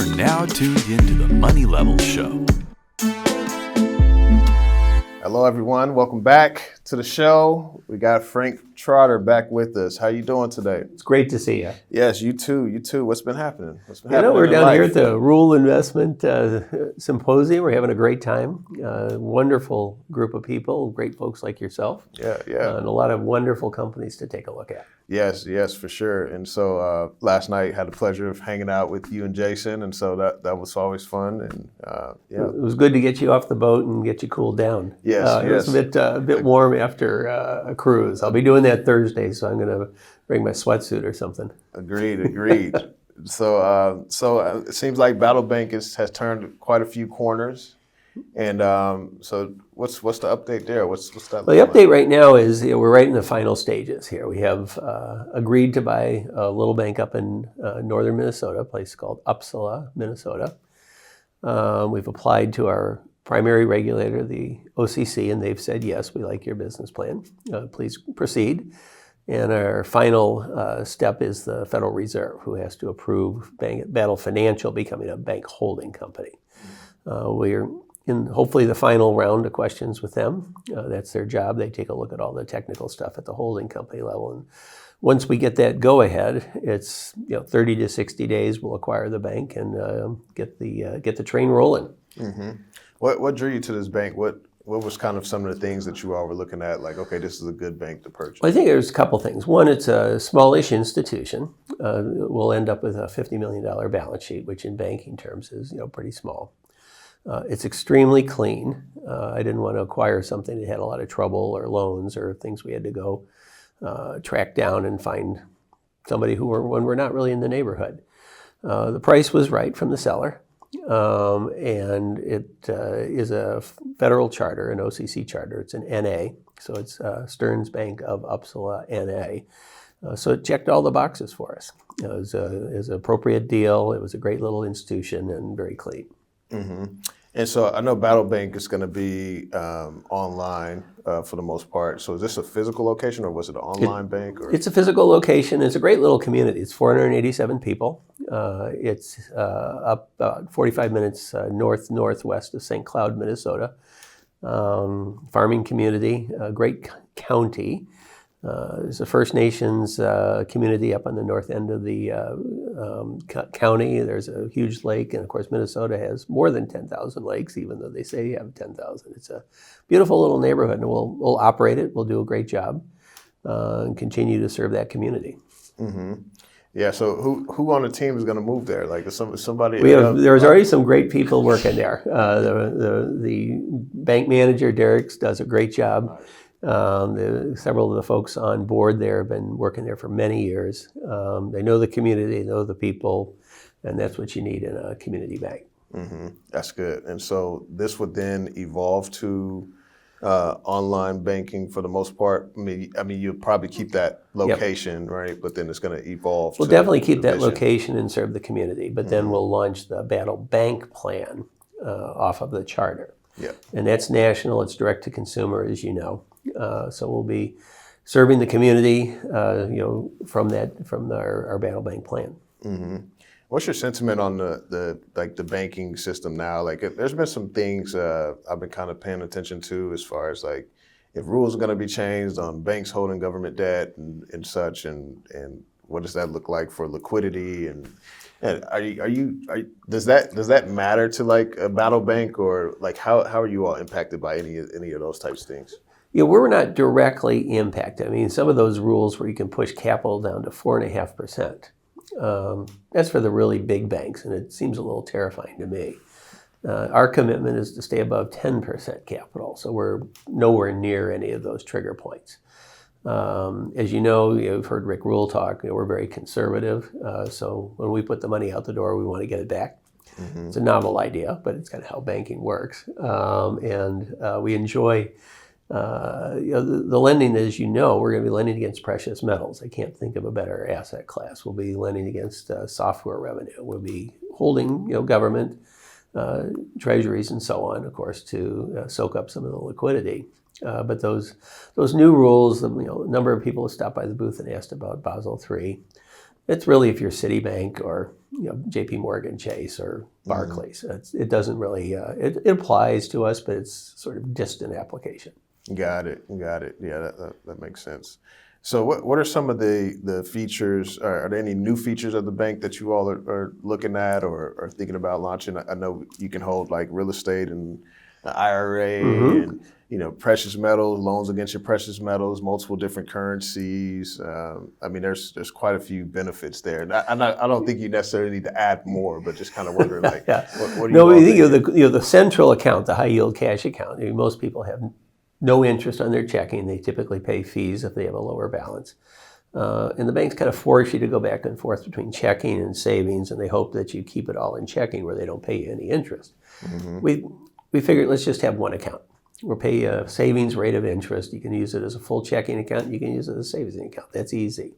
You're now tuned into the Money Level Show. Hello, everyone. Welcome back to the show. We got Frank Trotter back with us. How you doing today? It's great to see you. Yes, you too. You too. What's been happening? We're down here at the Rural Investment Symposium. We're having a great time. Wonderful group of people, great folks like yourself. Yeah. And a lot of wonderful companies to take a look at. Yes, for sure. And so last night had the pleasure of hanging out with you and Jason, and so that was always fun. And It was good to get you off the boat and get you cooled down. Yes. It was a bit warm after a cruise. I'll be doing that Thursday, so I'm going to bring my sweatsuit or something. Agreed. So it seems like EverBank has turned quite a few corners. And so what's the update there? What's that? Well, the update right now is we're right in the final stages here. We have agreed to buy a little bank up in northern Minnesota, a place called Uppsala, Minnesota. We've applied to our primary regulator, the OCC, and they've said, yes, we like your business plan. Please proceed. And our final step is the Federal Reserve, who has to approve Battle Financial becoming a bank holding company. We're in hopefully the final round of questions with them. That's their job. They take a look at all the technical stuff at the holding company level. And once we get that go-ahead, it's 30 to 60 days. We'll acquire the bank and get the train rolling. Mm-hmm. What drew you to this bank? What was kind of some of the things that you all were looking at? Like, okay, this is a good bank to purchase. Well, I think there's a couple things. One, it's a smallish institution. We'll end up with a $50 million balance sheet, which in banking terms is pretty small. It's extremely clean. I didn't want to acquire something that had a lot of trouble or loans or things we had to go track down and find somebody when we're not really in the neighborhood. The price was right from the seller, and it is a federal charter, an OCC charter. It's an NA, so it's Stearns Bank of Uppsala NA. So it checked all the boxes for us. It was an appropriate deal. It was a great little institution and very clean. Mm-hmm. And so I know EverBank is going to be online for the most part. So is this a physical location or was it an online bank? Or? It's a physical location. It's a great little community. It's 487 people. It's up about 45 minutes northwest of St. Cloud, Minnesota. Farming community, a great county. There's a First Nations community up on the north end of the county. There's a huge lake, and of course Minnesota has more than 10,000 lakes, even though they say you have 10,000. It's a beautiful little neighborhood, and we'll operate it. We'll do a great job and continue to serve that community. Mm-hmm. Yeah. So who on the team is going to move there? Like somebody? There's already some great people working there. The bank manager Derek does a great job. Several of the folks on board there have been working there for many years. They know the community, they know the people, and that's what you need in a community bank. Mm-hmm. That's good. And so this would then evolve to online banking for the most part. I mean, you'll probably keep that location, yep. Right? But then it's going to evolve. We'll definitely keep that location and serve the community, but then we'll launch the Battle Bank plan off of the charter. Yeah. And that's national. It's direct to consumer, as you know. So we'll be serving the community, from our Battle Bank plan. Mm-hmm. What's your sentiment on the banking system now? Like, there's been some things I've been kind of paying attention to as far as like if rules are going to be changed on banks holding government debt and such, and what does that look like for liquidity and does that matter to like a Battle Bank, or like how are you all impacted by any of those types of things? Yeah, we're not directly impacted. I mean, some of those rules where you can push capital down to 4.5%, that's for the really big banks, and it seems a little terrifying to me. Our commitment is to stay above 10% capital, so we're nowhere near any of those trigger points. As you know, you've heard Rick Rule talk, we're very conservative, so when we put the money out the door, we want to get it back. Mm-hmm. It's a novel idea, but it's kind of how banking works. And we enjoy the lending, as you know, we're going to be lending against precious metals. I can't think of a better asset class. We'll be lending against software revenue. We'll be holding, government treasuries and so on, of course, to soak up some of the liquidity. But those new rules, a number of people have stopped by the booth and asked about Basel III. It's really if you're Citibank or J.P. Morgan Chase or Barclays. It doesn't really, it applies to us, but it's sort of distant application. Got it. Yeah, that makes sense. So what are some of the features? Are there any new features of the bank that you all are looking at or are thinking about launching? I know you can hold like real estate and IRA and precious metals, loans against your precious metals, multiple different currencies. I mean, there's quite a few benefits there. And I don't think you necessarily need to add more, but just kind of wondering like, what do you? No, we think the central account, the high yield cash account. I mean, most people have no interest on their checking. They typically pay fees if they have a lower balance. And the banks kind of force you to go back and forth between checking and savings, and they hope that you keep it all in checking where they don't pay you any interest. We figured let's just have one account. We'll pay you a savings rate of interest. You can use it as a full checking account. You can use it as a savings account. That's easy.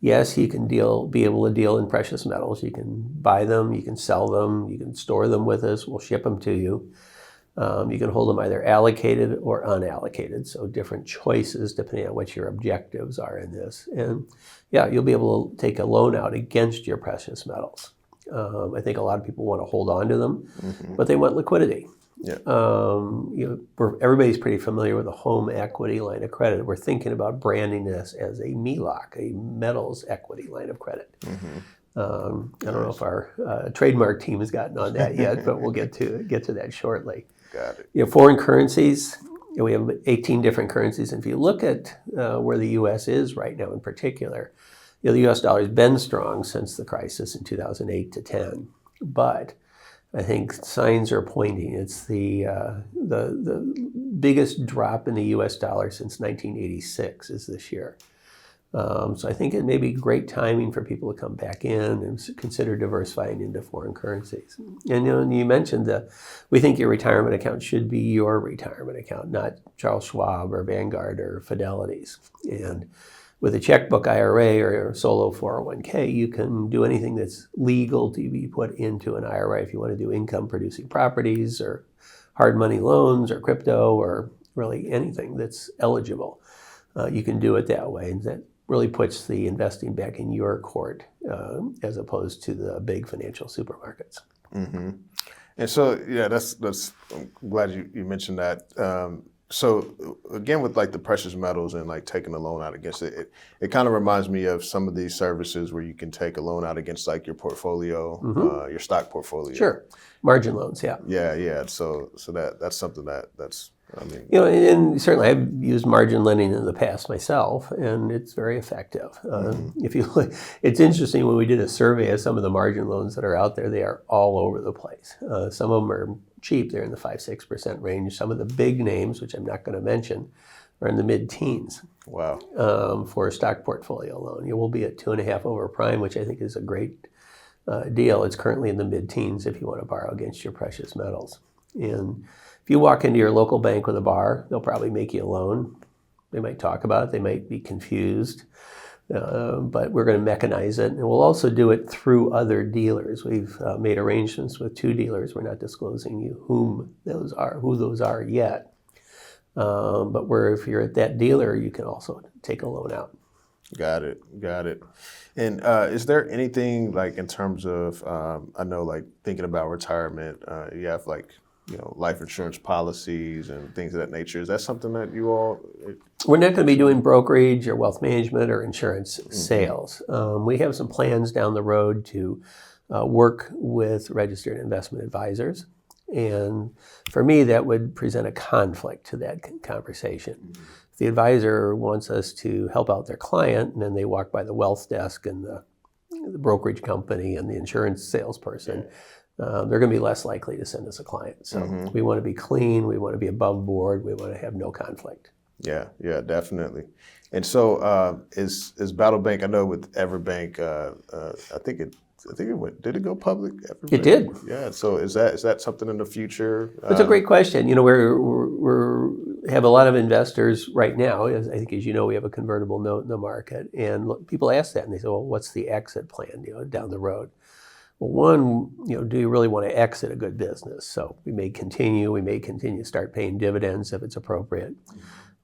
Yes, you can be able to deal in precious metals. You can buy them, you can sell them, you can store them with us. We'll ship them to you. You can hold them either allocated or unallocated, so different choices depending on what your objectives are in this. And you'll be able to take a loan out against your precious metals. I think a lot of people want to hold on to them, but they want liquidity. Yeah. Everybody's pretty familiar with the home equity line of credit. We're thinking about branding this as a MELOC, a metals equity line of credit. I don't know if our trademark team has gotten on that yet, but we'll get to that shortly. Got it. Foreign currencies. We have 18 different currencies, and if you look at where the U.S. is right now, in particular, the U.S. dollar has been strong since the crisis in 2008 to 10, but I think signs are pointing. It's the biggest drop in the U.S. dollar since 1986 is this year. So I think it may be great timing for people to come back in and consider diversifying into foreign currencies. And you mentioned that we think your retirement account should be your retirement account, not Charles Schwab or Vanguard or Fidelity's. And with a checkbook IRA or a solo 401k, you can do anything that's legal to be put into an IRA. If you want to do income-producing properties or hard money loans or crypto or really anything that's eligible, you can do it that way. And that really puts the investing back in your court as opposed to the big financial supermarkets. And so, that's I'm glad you mentioned that. So again, with like the precious metals and like taking a loan out against it kind of reminds me of some of these services where you can take a loan out against like your portfolio, your stock portfolio. Sure, margin loans, yeah. Yeah. So that's something that's. And certainly I've used margin lending in the past myself, and it's very effective. If you look, it's interesting when we did a survey of some of the margin loans that are out there, they are all over the place. Some of them are cheap, they're in the 5-6% range. Some of the big names, which I'm not going to mention, are in the mid-teens. Wow. For a stock portfolio loan. You will be at 2.5 over prime, which I think is a great deal. It's currently in the mid-teens if you want to borrow against your precious metals. And if you walk into your local bank with a bar, they'll probably make you a loan. They might talk about it. They might be confused. But we're going to mechanize it. And we'll also do it through other dealers. We've made arrangements with 2 dealers. We're not disclosing you who those are yet. But if you're at that dealer, you can also take a loan out. Got it. And is there anything like in terms of, I know like thinking about retirement, you have like, life insurance policies and things of that nature. Is that something that you all? We're not going to be doing brokerage or wealth management or insurance sales. We have some plans down the road to work with registered investment advisors. And for me, that would present a conflict to that conversation. If the advisor wants us to help out their client, and then they walk by the wealth desk and the brokerage company and the insurance salesperson, they're going to be less likely to send us a client. So we want to be clean. We want to be above board. We want to have no conflict. Yeah, definitely. And so is Battle Bank, I know with EverBank, I think it went, did it go public? EverBank? It did. Yeah, so is that something in the future? It's a great question. We have a lot of investors right now. I think, as you know, we have a convertible note in the market. And people ask that, and they say, well, what's the exit plan down the road? Well, one, do you really want to exit a good business? So we may continue to start paying dividends if it's appropriate.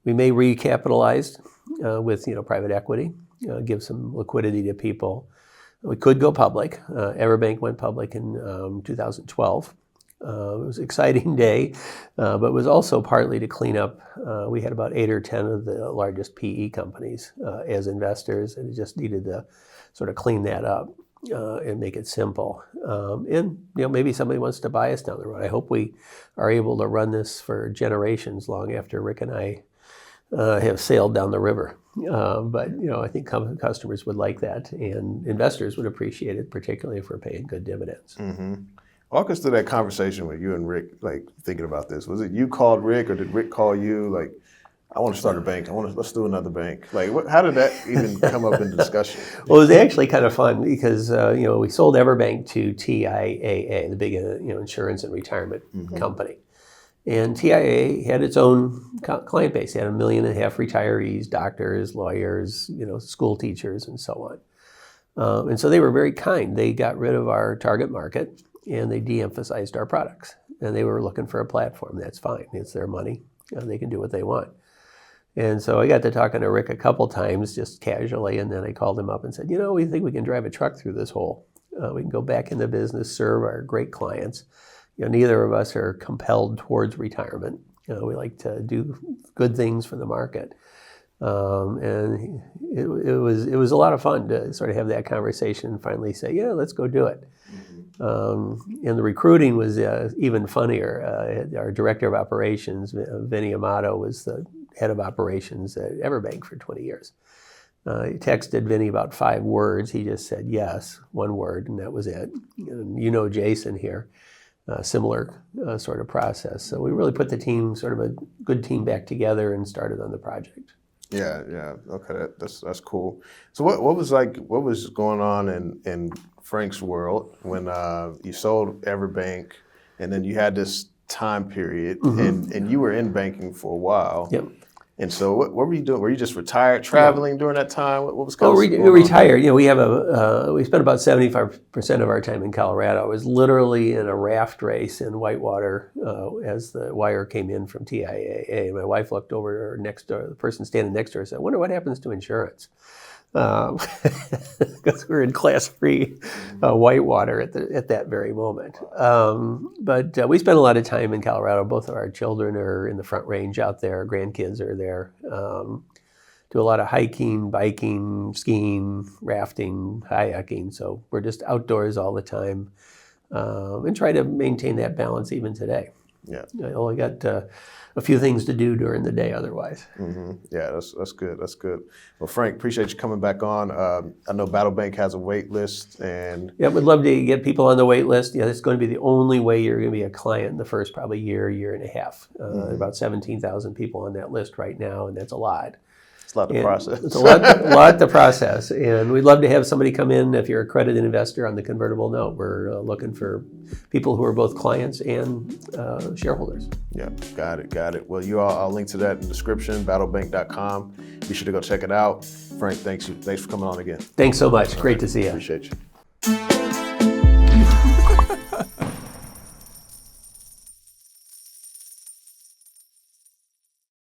We may recapitalize with private equity, give some liquidity to people. We could go public. EverBank went public in 2012. It was an exciting day, but it was also partly to clean up. We had about 8 or 10 of the largest PE companies as investors, and it just needed to sort of clean that up and make it simple. And maybe somebody wants to buy us down the road. I hope we are able to run this for generations long after Rick and I have sailed down the river. But I think customers would like that, and investors would appreciate it, particularly if we're paying good dividends. Mm-hmm. Walk us through that conversation with you and Rick, like thinking about this. Was it you called Rick, or did Rick call you? Like, I want to start a bank. Let's do another bank. Like, how did that even come up in discussion? Well, it was actually kind of fun because we sold EverBank to TIAA, the big insurance and retirement company. And TIAA had its own client base. It had 1.5 million retirees, doctors, lawyers, school teachers, and so on. And so they were very kind. They got rid of our target market, and they de-emphasized our products. And they were looking for a platform. That's fine. It's their money. They can do what they want. And so I got to talking to Rick a couple times, just casually, and then I called him up and said, we think we can drive a truck through this hole. We can go back into business, serve our great clients. Neither of us are compelled towards retirement. We like to do good things for the market. And it was a lot of fun to sort of have that conversation and finally say, yeah, let's go do it. And the recruiting was even funnier. Our director of operations, Vinny Amato, was the head of operations at EverBank for 20 years. He texted Vinny about 5 words. He just said yes, 1 word, and that was it. And Jason here, similar sort of process. So we really put the team, sort of a good team, back together and started on the project. Yeah. Okay, that's cool. So what was going on in Frank's world when you sold EverBank, and then you had this time period, and you were in banking for a while. Yep. And so what were you doing? Were you just retired, traveling during that time? What was going on? We retired. We spent about 75% of our time in Colorado. It was literally in a raft race in Whitewater as the wire came in from TIAA. My wife looked over next door, the person standing next to her, said, "I wonder what happens to insurance." Because we were in class 3 Whitewater at that very moment. But we spent a lot of time in Colorado. Both of our children are in the Front Range out there. Our grandkids are there. Do a lot of hiking, biking, skiing, rafting, kayaking. So we're just outdoors all the time and try to maintain that balance even today. Yeah. I only got a few things to do during the day otherwise. Yeah, that's good. That's good. Well, Frank, appreciate you coming back on. I know BattleBank has a wait list, and yeah, we'd love to get people on the wait list. It's going to be the only way you're going to be a client in the first probably year and a half. About 17,000 people on that list right now, and that's a lot. It's a lot to process. It's a lot to process, and we'd love to have somebody come in if you're a accredited investor on the convertible note. We're looking for people who are both clients and shareholders. Yeah, got it. Well, I'll link to that in the description, battlebank.com. Be sure to go check it out. Frank, thanks for coming on again. Thanks so much. Great to see you. Appreciate you.